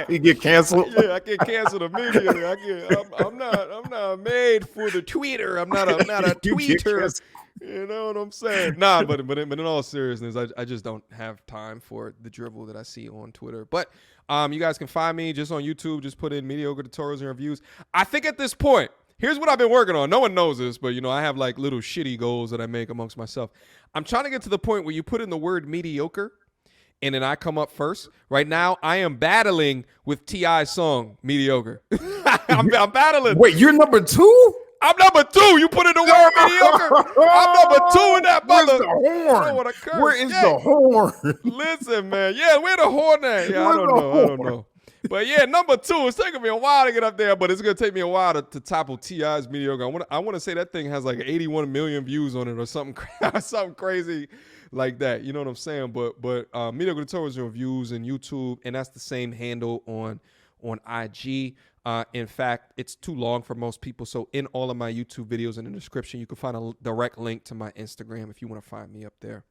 You get canceled. Yeah, I get canceled immediately. I'm not made for the Twitter. I'm not a You get tweeter. canceled. You know what I'm saying? Nah, but in all seriousness, I just don't have time for the dribble that I see on Twitter. But you guys can find me just on YouTube. Just put in Mediocre Tutorials and Reviews. I think at this point, here's what I've been working on. No one knows this, but I have like little shitty goals that I make amongst myself. I'm trying to get to the point where you put in the word mediocre and then I come up first. Right now, I am battling with T.I.'s song, Mediocre. I'm battling. Wait, you're number 2? I'm number 2. You put in the word mediocre. I'm number 2 in that Where's mother. the horn? I don't wanna curse. Where is Yeah. the horn? Listen, man. Yeah, where the horn at? Yeah, I don't know. But yeah, number 2. It's taking me a while to get up there, but it's gonna take me a while to topple T.I.'s Mediocre. I want to say that thing has like 81 million views on it or something, something crazy like that. You know what I'm saying? But Mediocre Tutorials and Reviews and YouTube, and that's the same handle on IG. In fact, it's too long for most people. So in all of my YouTube videos in the description, you can find a direct link to my Instagram if you want to find me up there.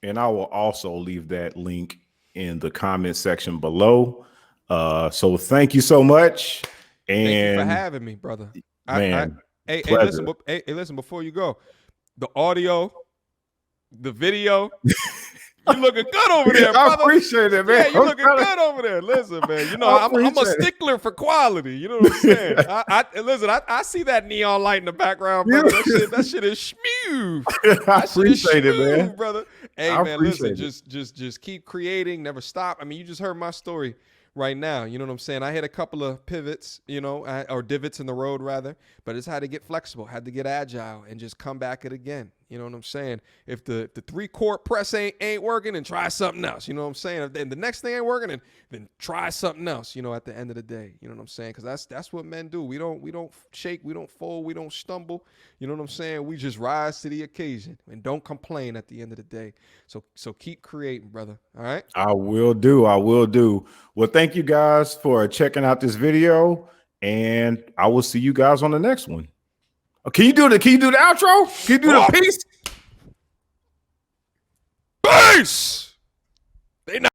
And I will also leave that link in the comment section below. So thank you so much. And thank you for having me, brother. Man, hey, listen, before you go, the audio, the video, you looking good over there, brother. I appreciate it, man. Yeah, you looking good over there. Listen, man, I'm a stickler for quality. You know what I'm saying? I see that neon light in the background, brother. That shit is smooth. I appreciate it, man, brother. Hey, man, listen, just keep creating, never stop. I mean, you just heard my story right now. You know what I'm saying? I hit a couple of pivots, or divots in the road rather, but it's had to get flexible, had to get agile and just come back it again. You know what I'm saying? If the 3-quart press ain't working, then try something else. You know what I'm saying? If the next thing ain't working, then try something else, at the end of the day. You know what I'm saying? Because that's what men do. We don't shake, we don't fold, we don't stumble. You know what I'm saying? We just rise to the occasion and don't complain at the end of the day. So keep creating, brother. All right? I will do. Well, thank you guys for checking out this video, and I will see you guys on the next one. Can you do the outro? Can you do the peace? Peace!